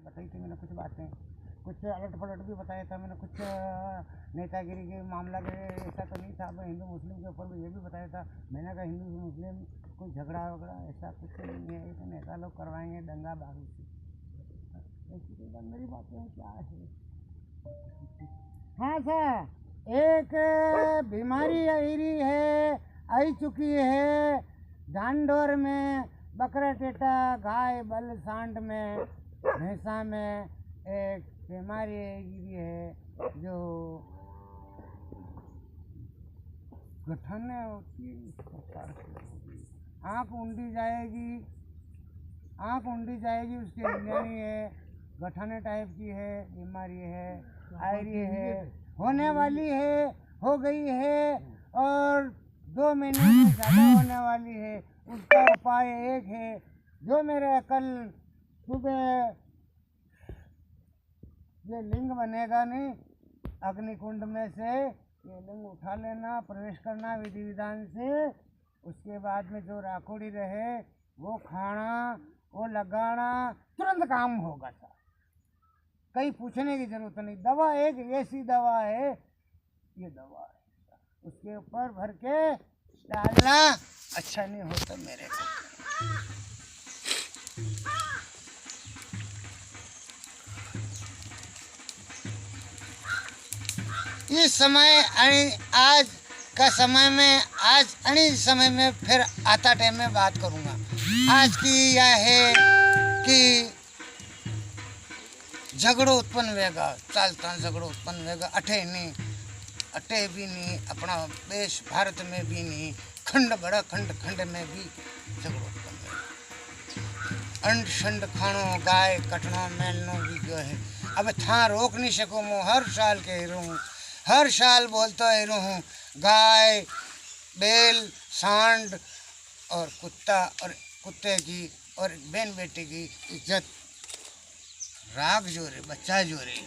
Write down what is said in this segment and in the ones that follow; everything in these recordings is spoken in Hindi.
बताई थी मैंने कुछ बातें, कुछ अलट पलट भी बताया था मैंने, कुछ नेतागिरी के मामला के ऐसा तो नहीं था। मैं हिंदू मुस्लिम के ऊपर भी ये भी बताया था। मैंने कहा हिंदू मुस्लिम कोई झगड़ा वगड़ा ऐसा कुछ नहीं है, एक नेता लोग करवाएंगे दंगा बारूद से, ऐसी कोई मेरी बातें क्या है। हाँ सर, एक बीमारी आई चुकी है जानडोर में, बकरा टेटा, गाय बल सांड में, भैंसा में एक बीमारी गिरी है जो गठन होती है, इस प्रकार से आँख ऊंडी जाएगी, आँख ऊंडी जाएगी, उसकी इंजनी है, गठन टाइप की है, बीमारी है, आयरी है, होने वाली है, हो गई है और 2 महीने में ज़्यादा होने वाली है। उसका उपाय एक है जो मेरे कल सुबह ये लिंग बनेगा नहीं अग्निकुंड में से, ये लिंग उठा लेना, प्रवेश करना विधि विधान से, उसके बाद में जो राखोड़ी रहे वो खाना, वो लगाना, तुरंत काम होगा सर, कहीं पूछने की जरूरत नहीं। दवा एक ऐसी दवा है, ये दवा है, उसके ऊपर भर के डालना, अच्छा नहीं होता मेरे को। इस समय आज का समय में, आज अणी समय में फिर आता टाइम में बात करूँगा। आज की यह है कि झगड़ो उत्पन्न होगा, चालता झगड़ो उत्पन्न होगा, अठे नहीं, अटे भी नहीं, अपना देश भारत में भी नहीं, खंड बड़ा खंड खंड में भी झगड़ो उत्पन्न होगा। अंड शंड खानो गाय कटनो मेलनो भी जो है, अब था रोक नहीं सको। मैं हर साल कह रहा हूँ, हर साल बोलता ही रहूँ, गाय बैल सांड और कुत्ता और कुत्ते की और बहन बेटी की इज्जत राग जो रे बच्चा जो रे,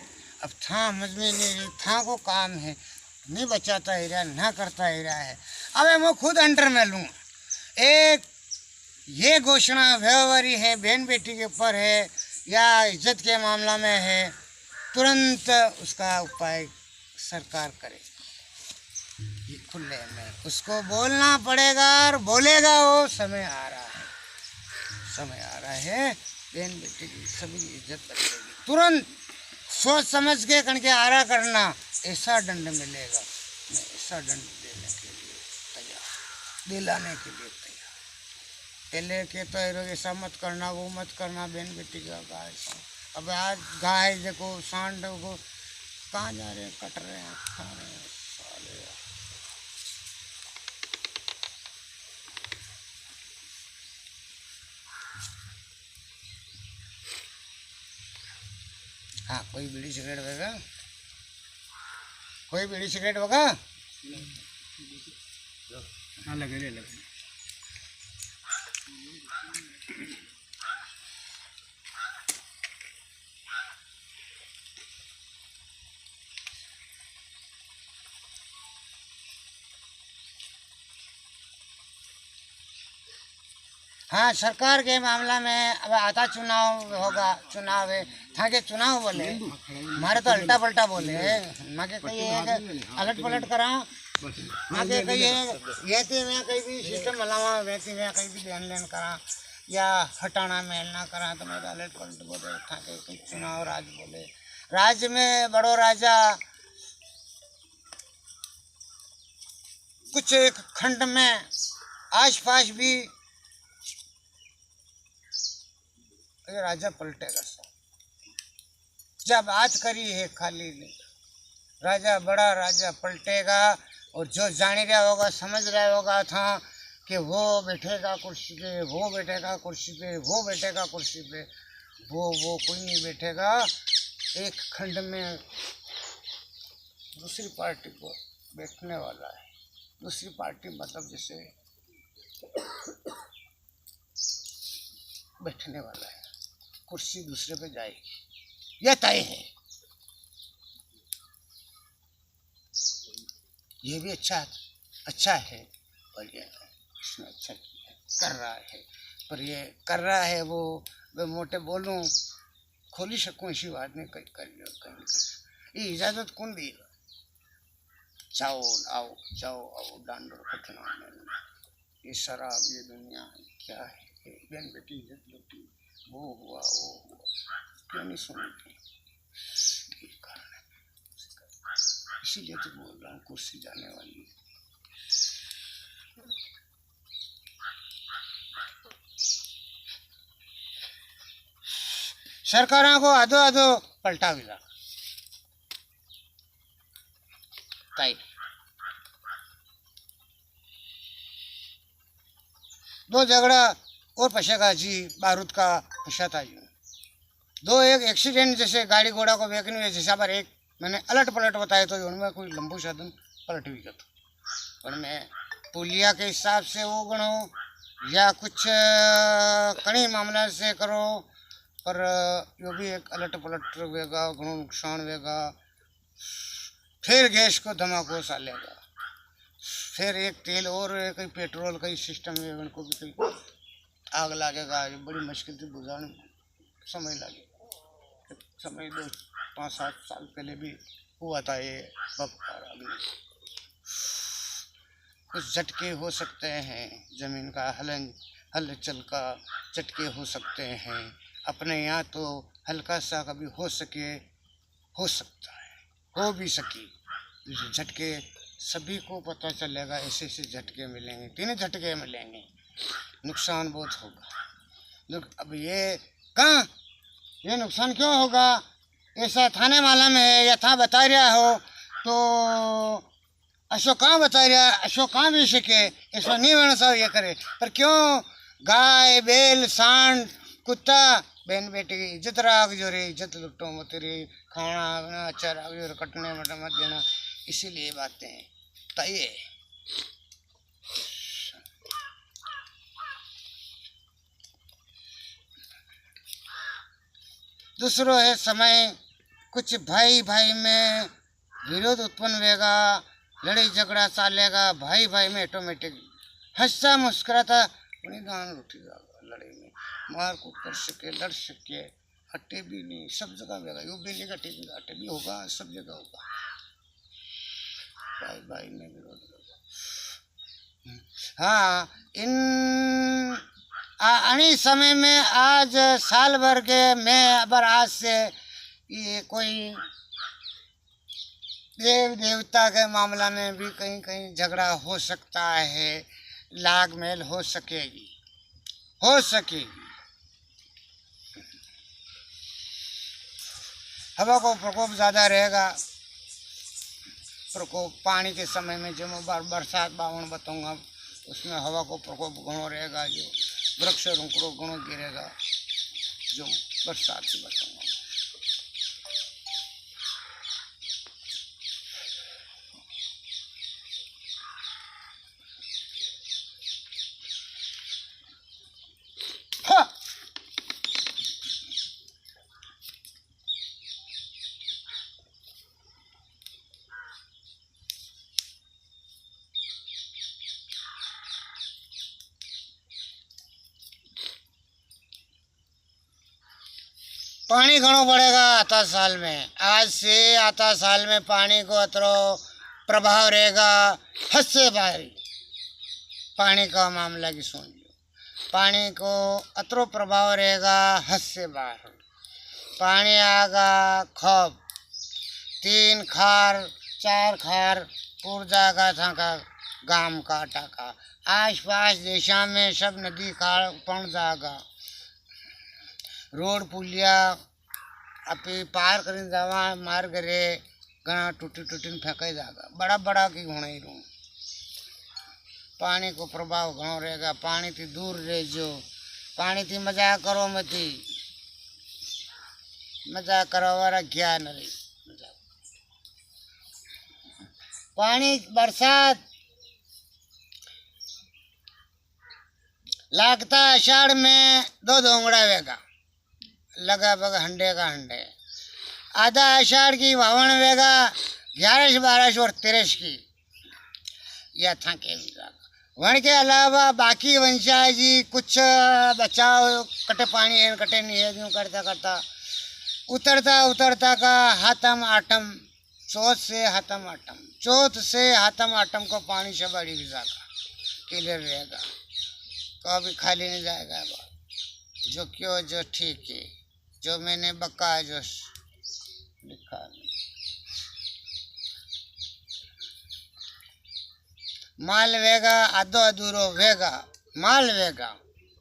अब था समझ में नहीं रही, था को काम है नहीं बचाता ही रहा, ना करता ही रहा है। अब मैं खुद अंडर में लूँगा। एक ये घोषणा व्यवहारी है, बहन बेटी के ऊपर है या इज्जत के मामला में है, तुरंत उसका उपाय सरकार करे, ये खुले में उसको बोलना पड़ेगा और बोलेगा। वो समय आ रहा है, समय आ रहा है, बहन बेटी की सभी इज्जत बचेगी। तुरंत सोच समझ के कण के आरा करना, ऐसा दंड मिलेगा, मैं ऐसा दंड देने के लिए तैयार, दिलाने के लिए तैयार। पहले के तो ऐसा मत करना, वो मत करना, बहन बेटी का गाय। अब आज गाय देखो, सांड देखो, कहाँ जा रहे हैं, कट रहे हैं, खा रहे हैं साले। हाँ, कोई बीड़ी सिगरेट होगा, कोई बीड़ी सिगरेट होगा, हाँ लगे लगे। हाँ, सरकार के मामला में अब आता चुनाव होगा, चुनाव है, था के चुनाव बोले हमारे तो अल्टा पलटा बोले, माँ के कही अलट पलट करा, माँ के कही ये थी मैं कहीं भी सिस्टम हलावा, वैसे मैं कहीं भी ध्यान लेन करा या हटाना मेलना करा, तो मेरा अलट पलट बोले, था के चुनाव राज बोले। राज्य में बड़ो राजा कुछ एक खंड में आसपास भी राजा पलटेगा सब, जब बात करी है खाली नहीं, राजा बड़ा राजा पलटेगा। और जो जान रहा होगा, समझ रहा होगा था कि वो बैठेगा कुर्सी पे, वो बैठेगा कुर्सी पे, वो बैठेगा कुर्सी पे, वो कोई नहीं बैठेगा। एक खंड में दूसरी पार्टी को बैठने वाला है, दूसरी पार्टी मतलब जैसे बैठने वाला है, कुर्सी दूसरे पे जाएगी, यह तय है। ये भी अच्छा है, और ये इसने अच्छा किया, कर रहा है, पर ये कर रहा है वो मैं मोटे बोलूं खोली सकूँ ऐसी बात नहीं कहीं करी ये इजाज़त कौन दी जाओ आओ जाओ आओ डांडो कटना ये शराब ये दुनिया क्या है ये बहन बेटी इज्जत लुटी वो हुआ क्यों नहीं सुनती कारण है इसीलिए तो बोल रहा हूँ कुर्सी जाने वाली सरकारों को आधो आधो पलटा भी ताई दो झगड़ा और पशेगा जी बारूद का पशाता जी दो एक एक्सीडेंट जैसे गाड़ी घोड़ा को बेचने हुए जैसा पर एक मैंने अलट पलट बताया तो उनमें कोई लंबू साधन पलट भी गया पर मैं पुलिया के हिसाब से वो गणो या कुछ कई मामला से करो पर यो भी एक अलट पलट वेगा घणो नुकसान वेगा फिर गैस को धमाको सालेगा फिर एक तेल और कहीं पेट्रोल कहीं सिस्टम है उनको भी कहीं आग लगेगा ये बड़ी मुश्किल से बुझाने समय लगेगा समय 5-7 साल पहले भी हुआ था ये कुछ झटके हो सकते हैं ज़मीन का हलचल का झटके हो सकते हैं अपने यहाँ तो हल्का सा कभी हो सकता है हो भी सकी झटके सभी को पता चलेगा ऐसे ऐसे झटके मिलेंगे 3 झटके मिलेंगे नुकसान बहुत होगा अब ये कहाँ ये नुकसान क्यों होगा ऐसा थाने वाला में है या था बता रहा हो तो अशोक कहाँ बता रहा अशोक कहाँ भी सके ऐसा नहीं होना चाहिए ये करे पर क्यों गाय बैल सांड कुत्ता बहन बेटी की इज्जत राख जो रे इज्जत लुटो मत रे खाना अच्छा राख जो कटने मत देना इसीलिए बातें बताइए दूसरो है समय कुछ भाई भाई में विरोध उत्पन्न होगा लड़ाई झगड़ा चालेगा भाई भाई में ऑटोमेटिक हंसता मुस्कुराता उन्हें गान उठी जाएगा लड़ाई में मार कूट कर सके लड़ सके हटे भी नहीं सब जगह होगा यू भी नहीं हटे भी होगा सब जगह होगा भाई भाई में विरोध होगा हाँ इन अनी समय में आज साल भर के में अबर आज से ये कोई देव देवता के मामला में भी कहीं कहीं झगड़ा हो सकता है लाग मेल हो सकेगी हवा को प्रकोप ज़्यादा रहेगा प्रकोप पानी के समय में जो मैं बरसात बावण बताऊँगा उसमें हवा को प्रकोप घणो रहेगा जो वृक्ष रुंकड़ो घणो गिरेगा जो बरसात की बताऊँगा पानी घणो बढ़ेगा आता साल में आज से आता साल में पानी को अतरो प्रभाव रहेगा हद से भारी पानी का मामला की सुन लो पानी को अतरो प्रभाव रहेगा हद से बाहर पानी आगा खब 3 खार 4 खार पूर जाएगा था का गांव का टाका आस पास देशा में सब नदी खार पड़ जाएगा रोड पुलिया अपनी पार कर जावा मार करे घना टूटी फेंका जाएगा बड़ा बड़ा की होना ही रूम पानी को प्रभाव घणो रहेगा पानी थी दूर रह जो पानी थी मजाक करो मती मजाक करो वाला क्या न रही पानी बरसात लागता आषाढ़ में 2 दोंगड़ा वेगा लगा बगा हंडे का हंडे आधा आषाढ़ की वावण वेगा 11 12 और 13 की या था के वन के अलावा बाकी वंशा जी कुछ बचाव कटे पानी है कटे नहीं है यूँ करता करता उतरता उतरता का हाथम आटम, चौथ से हाथम आटम, चौथ से हाथम आटम को पानी से बड़ी गिजा का क्लियर रहेगा, कभी खाली नहीं जाएगा। बात जो क्यों जो ठीक है, जो मैंने बका जो लिखा माल वेगा आधो अधूरो वेगा, माल वेगा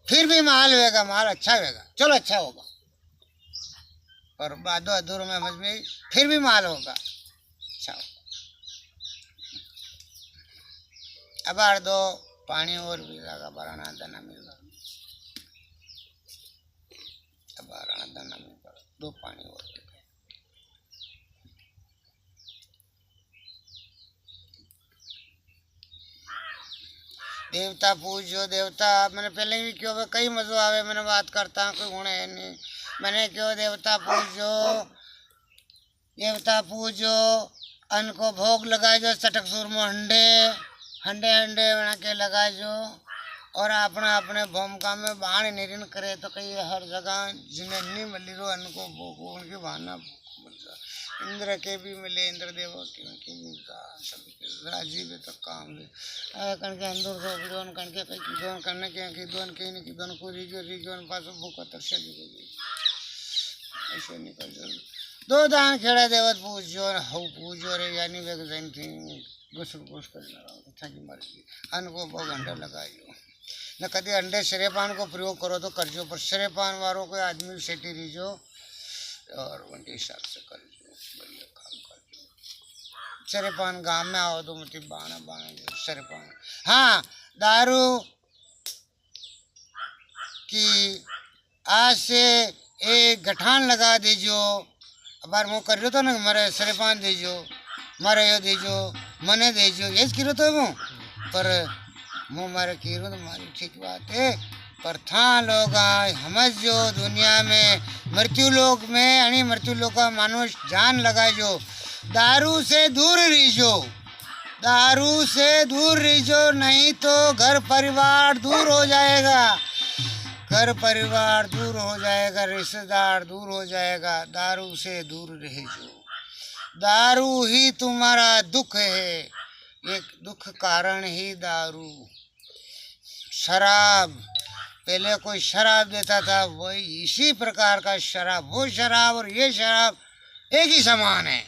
फिर भी माल वेगा, माल अच्छा वेगा, चलो अच्छा होगा, पर आधो अधूरो में समझ में फिर भी माल होगा, अच्छा होगा। अब आर दो पानी और भी लगा बराना दाना मिल अब आराना दाना मिल दो पानी और देवता पूजो देवता, मैंने पहले भी क्यों कई मजो आवे, मैंने बात करता हूँ कोई गुण है नहीं, मैंने क्यों देवता पूजो, देवता पूजो, अन्न को भोग लगाए जो चटक सुरमो हंडे हंडे हंडे बना के लगाए जो, और अपने अपने भूमिका में बाण निरीन करे तो कई हर जगह जिन्हें नहीं मिली रो अन्न को भोग उनके बहाना इंद्र के भी मिले, इंद्र देव के मिलता सबके राजीव तक काम ले कण के अंदर को विरोन कण के कई दोन करने के दोन के नहीं दोन को रिजोन पास भूख तरसा जी ऐसे निकल जो दो दान खेड़ा देवत पूजो हऊ पूजो रे यानी वे जैन थी गुसल गुस करना था की मर्जी अन्न को बहुत घंटा लगाइयो न कभी अंडे शरेपान को प्रयोग करो तो करजो, पर शरेपान वालों को आदमी सेठी रीजो और उनके हिसाब से कर बढ़िया काम कर दो। शरेपान गांव में आओ तो मुझे बाना बाना शरेपान, हाँ दारू की आज से एक गठान लगा दीजो, अब बार मुँह कर रहे तो ना मारे शरेपान दीजो, मारे यो दीजो मने दीजो ये किरो तो वो, पर मुँह मारे किरो तो मारी ठीक बात है, पर था लोग समझ जो दुनिया में मृत्यु लोक में यानी मृत्यु लोक का मानुष जान लगाए जो दारू से दूर रहिजो, दारू से दूर रहिजो, नहीं तो घर परिवार दूर हो जाएगा, घर परिवार दूर हो जाएगा, रिश्तेदार दूर हो जाएगा, दारू से दूर रहिजो, दारू ही तुम्हारा दुख है, एक दुख कारण ही दारू। शराब पहले कोई शराब देता था, वही इसी प्रकार का शराब, वो शराब और ये शराब एक ही समान है,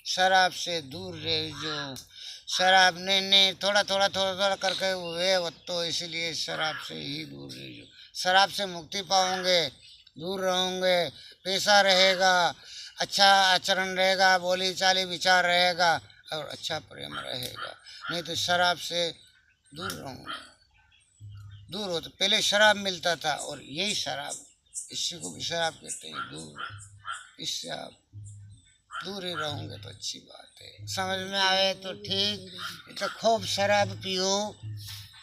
शराब से दूर रहे जो, शराब ने थोड़ा थोड़ा थोड़ा थोड़ा करके हुए वो तो इसलिए शराब से ही दूर रहे जो, शराब से मुक्ति पाओगे, दूर रहोगे, पैसा रहेगा, अच्छा आचरण रहेगा, बोली चाली विचार रहेगा और अच्छा प्रेम रहेगा, नहीं तो शराब से दूर रहूँगा, दूर हो तो पहले शराब मिलता था और यही शराब इसी को भी शराब कहते हैं, दूर, इससे आप दूर ही रहोगे तो अच्छी बात है, समझ में आए तो ठीक, तो खूब शराब पियो,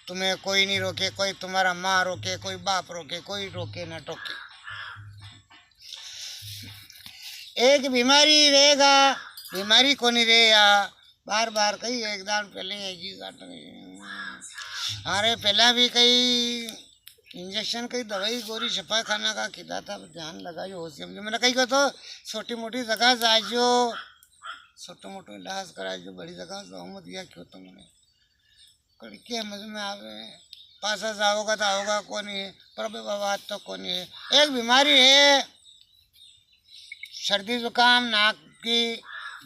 तुम्हें कोई नहीं रोके, कोई तुम्हारा माँ रोके, कोई बाप रोके, कोई रोके ना टोके। एक बीमारी रहेगा, बीमारी को नहीं रहेगा, बार बार कई एक दान पहले अरे पहला भी कई इंजेक्शन कई दवाई गोरी छपा खाना का किया था, ध्यान लगाइयो हो समझो, मैंने कही को तो छोटी मोटी जगह जाइयो, छोटो मोटो इलाज कराइयो, बड़ी जगह जाओ मत या क्यों तो मैंने कड़के समझ में आवे, पासा जाओगा तो आओगा कौन है, पर बात तो कौन है। एक बीमारी है सर्दी जुकाम, नाक की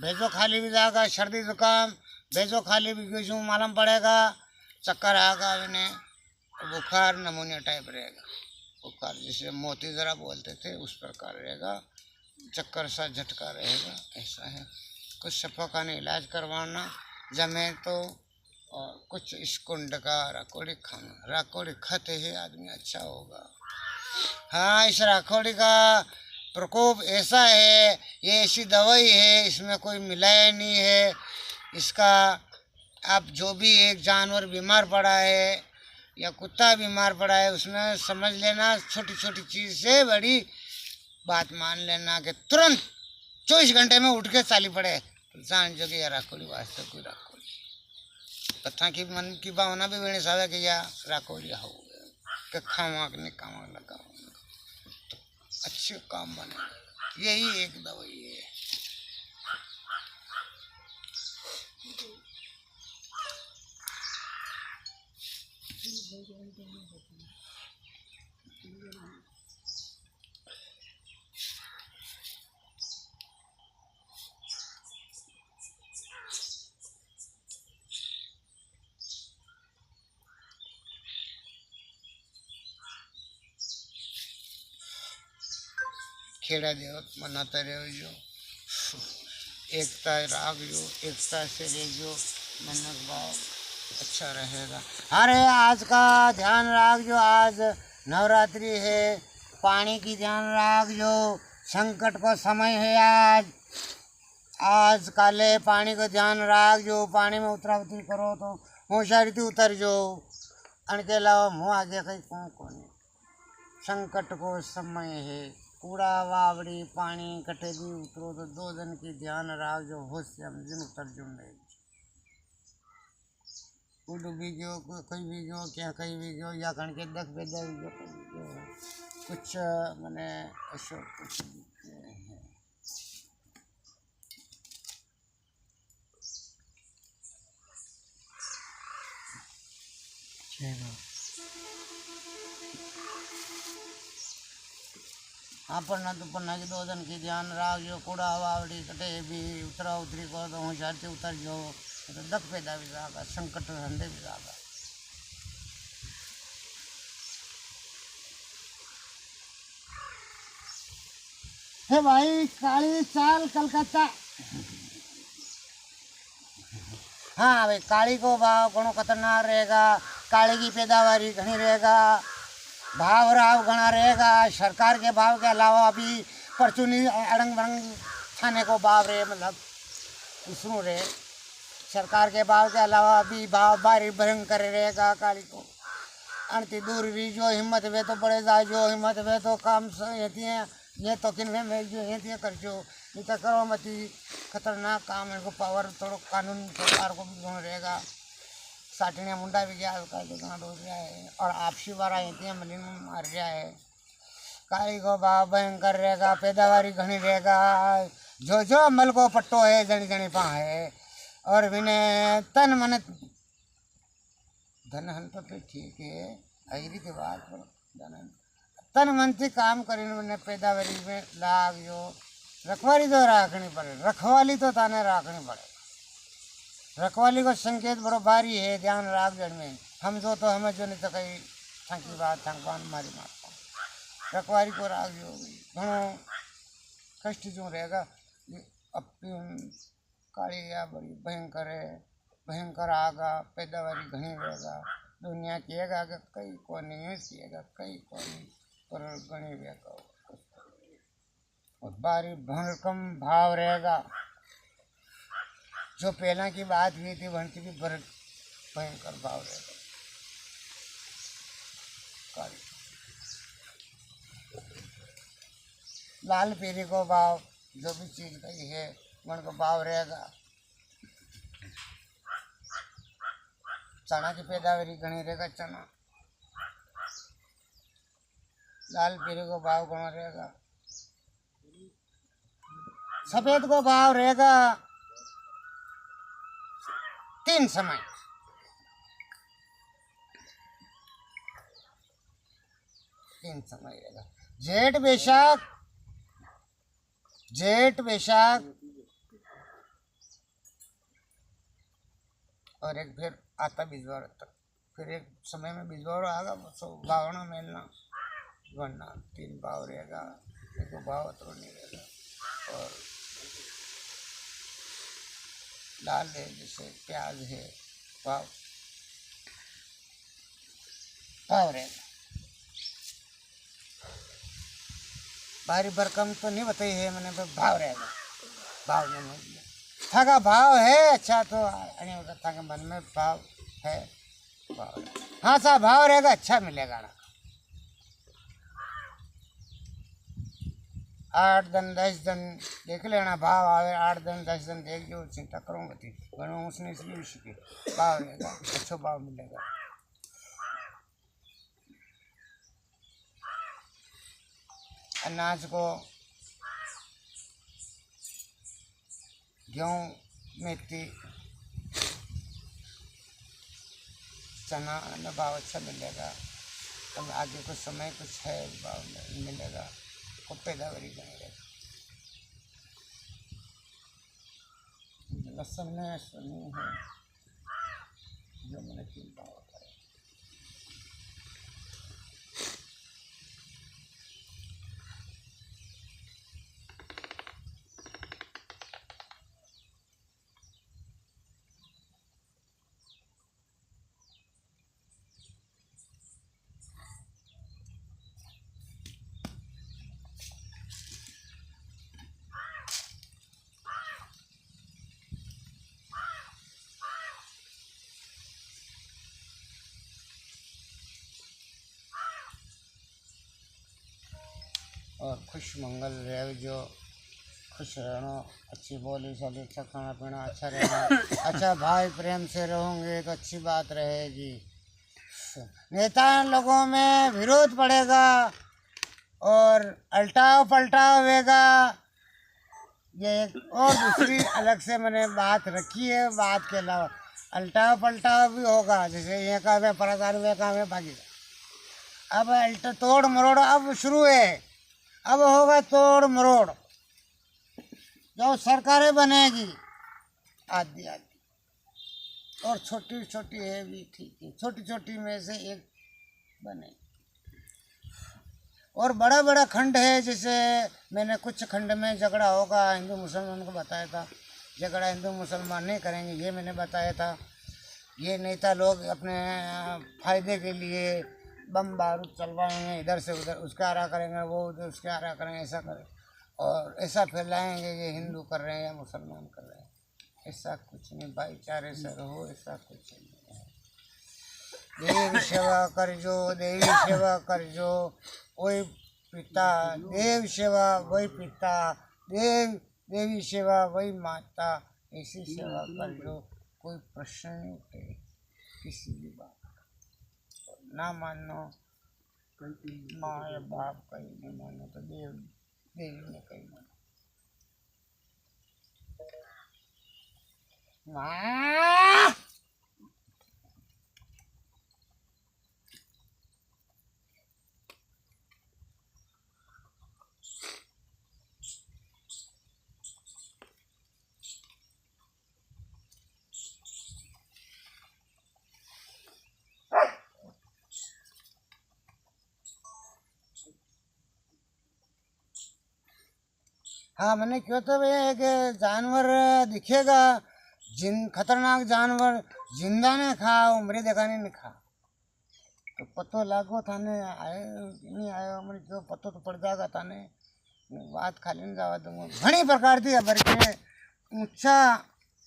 भेजो खाली भी जाएगा, सर्दी जुकाम भेजो खाली भी क्यों मालूम पड़ेगा, चक्कर आएगा इन्हें, बुखार नमूनिया टाइप रहेगा, बुखार जिसे मोती ज़रा बोलते थे उस प्रकार रहेगा, चक्कर सा झटका रहेगा, ऐसा है। कुछ सफ़ा खाने इलाज करवाना जमे तो, और कुछ इस कुंड का राकोड़ी खाना, राकोड़ी खाते ही आदमी अच्छा होगा। हाँ इस राकोड़ी का प्रकोप ऐसा है, ये ऐसी दवाई है, इसमें कोई मिलाया नहीं है, इसका अब जो भी एक जानवर बीमार पड़ा है या कुत्ता बीमार पड़ा है उसमें समझ लेना, छोटी छोटी चीज़ से बड़ी बात मान लेना कि तुरंत 24 घंटे में उठ के चाली पड़े, जान जो कि यार राकोड़ी वास्ते कोई राकोड़ी कथा की मन की भावना भी बने सावे कि या राकोड़ी हो कि खावा कि नहीं खावा लगा तो अच्छे काम बने। यही एक दवाई है। खेड़ा देवत मनाते रहो जो एकता राग जो एकता से रह जो मनक भाव अच्छा रहेगा। अरे आज का ध्यान राख जो आज नवरात्रि है, पानी की ध्यान राख जो संकट को समय है। आज काले पानी को ध्यान राख जो पानी में उतरा उतरी करो तो होशियारी उतर जो अनके अलावा मुँह आगे कहीं कौन संकट को समय है। कूड़ा वावड़ी पानी कटे भी उतरो तो 2 दिन की ध्यान राख जो होश से हम दिन उतर जो उड़ भी जो कहीं भी जो क्या कहीं भी जो या कण के दख बेदा जो कुछ मैंने ऐसा कुछ है। हाँ पढ़ना तो पढ़ना की 2 दिन की ध्यान राख जो कूड़ा वावड़ी कटे भी उतरा उतरी को तो होशियारी उतर जो तो दख पैदा भी जागा संकट धंधे भी जागा। हे भाई काली चाल कलकत्ता। हाँ भाई काली को भाव घणो खतरनाक रहेगा। काली की पैदावारी घनी रहेगा, भाव राव घना रहेगा। सरकार के भाव के अलावा अभी परचूनी अड़ंग बड़ंग थाने को भाव रहे मतलब दूसरों रहे। सरकार के भाव के अलावा अभी भाव बारी भयंकर रहेगा। काली को अनती दूर भी जो हिम्मत वे तो पड़े जाए जो हिम्मत वे तो काम ये तो किन में जो ये कर जो ये तो करो मती खतरनाक काम इनको पावर थोड़ा कानून सरकार को भी गुण रहेगा। साटनिया मुंडा भी गया का दुकान हो गया है और आपसी वारा इतने मलिन मार गया है। काली को भाव भयंकर रहेगा, पैदावारी घनी रहेगा। जो जो मल को पट्टो है जनी जनी पा है और विने तन मन धन हन तो ठीक है अगरी के बाद धन तन मन से काम करीने पैदावारी में लाग जो रखवाली तो रखनी पड़े। रखवाली तो ताने रखनी पड़े। रखवाली को संकेत बड़ो भारी है ध्यान राख जड़ में हम जो तो हमें जो नहीं तो कहीं थकी बात थकवान मारी मारता रखवाली को राख जो घणो कष्ट जो रहेगा। अब काली या बड़ी भयंकर है, भयंकर आगा पैदावारी घनी रहेगा। दुनिया किएगा कई को नहीं किएगा कई को नहीं पर घनी रहेगा और बारी भरकम भाव रहेगा। जो पहला की बात हुई थी भंती की भयंकर भाव रहेगा। काली लाल पीरी को भाव जो भी चीज कही है मन को भाव रहेगा। चना की पैदावारी घनी रहेगा। चना लाल पीरी को भाव घना रहेगा। सफेद को भाव रहेगा 3 समय। रहेगा जेठ बैसाख और एक फिर आता बिजवाड़ा तक। फिर एक समय में बिजवाड़ा आगा बावना मेलना वरना 3 भाव रहेगा। एक भाव तो नहीं रहेगा और लाल है जैसे प्याज है भाव रहेगा। बारी भरकम तो नहीं बताई है मैंने भाव रहेगा। भाव में था का भाव है अच्छा तो था के मन में भाव है भाव हाँ सा भाव रहेगा अच्छा मिलेगा ना। 8 दिन 10 दिन देख लेना भाव आवे 8 दिन 10 दिन देख जो चिंता करूँगा थी बनो उसने इसलिए भी सीखे भाव रहेगा अच्छा भाव मिलेगा। अनाज को गेहूँ, मेथी, चना में भाव अच्छा मिलेगा। तो आगे कुछ समय कुछ है भाव मिलेगा, और पैदावारी बनी रहेगी। लहसुन में सुनी है जो मैंने 3 भाव बताया। और खुश मंगल रहे, जो खुश रहना, अच्छी बोली चाली, अच्छा खाना पीना, अच्छा रहना, अच्छा भाई प्रेम से रहोगे तो अच्छी बात रहेगी। नेता लोगों में विरोध पड़ेगा और अल्टाव पलटाव होगा। ये एक और दूसरी अलग से मैंने बात रखी है। बात के अलावा अल्टाव पलटाव भी होगा, जैसे ये का में परादार हुए का में भागी। अब अल्टा तोड़ मरोड़ अब शुरू है, अब होगा तोड़ मरोड़। जो सरकारें बनेगी आधी आधी, और छोटी छोटी है भी ठीक है, छोटी छोटी में से एक बने। और बड़ा बड़ा खंड है, जैसे मैंने कुछ खंड में झगड़ा होगा, हिंदू मुसलमान को बताया था। झगड़ा हिंदू मुसलमान नहीं करेंगे, ये मैंने बताया था। ये नेता लोग अपने फायदे के लिए बम बारूद चलवाएंगे, इधर से उधर उसका आरा करेंगे, वो उधर उसका आरा करेंगे, ऐसा करें और ऐसा फैलाएंगे ये हिंदू कर रहे हैं या मुसलमान कर रहे हैं। ऐसा कुछ नहीं, भाईचारे से रहो, ऐसा कुछ नहीं है। देव सेवा करजो, देवी सेवा करजो, वही पिता, देव सेवा वही पिता, देवी सेवा वही माता, ऐसी सेवा करजो। कोई प्रश्न नहीं उठे किसी भी बात ना मानो, माँ या बाप कहीं नहीं मानो तो देवी ने कहीं मानो। माँ हाँ, मैंने क्यों तो भैया एक जानवर दिखेगा, खतरनाक जानवर, जिंदा ने खाओ, मरे देखा नहीं खा तो पतो लागो थाने आए नहीं आयो, मैंने क्यों पतो तो पड़ जाएगा थाने। बात खाली नहीं जावा दूंगा। घनी प्रकार थी अबर के ऊंचा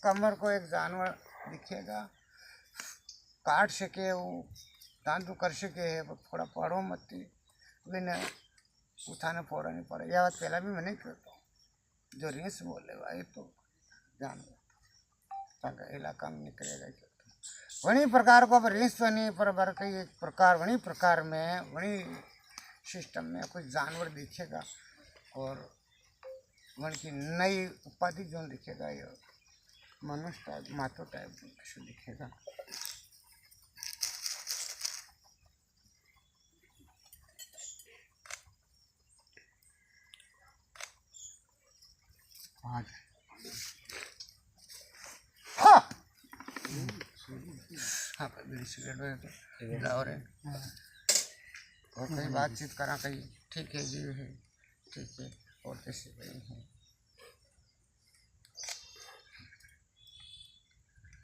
कमर को एक जानवर दिखेगा, काट सके वो दांतु कर सके, थोड़ा पढ़ो मत बिना उठाने फोड़ा नहीं पड़े। यह बात पहला भी मैंने क्यों तो जो रेस बोले भाई तो जानवर इलाका में निकलेगा क्यों। वही प्रकार को अब रेस तो नहीं पर बर कई एक प्रकार वही प्रकार में वही सिस्टम में कुछ जानवर दिखेगा और वन की नई उपाधि जो दिखेगा, ये मनुष्य टाइप मातो टाइप दिखेगा। हाँ सिगरेट तो और कहीं बातचीत करा कहीं ठीक है जी है ठीक है और कैसे है।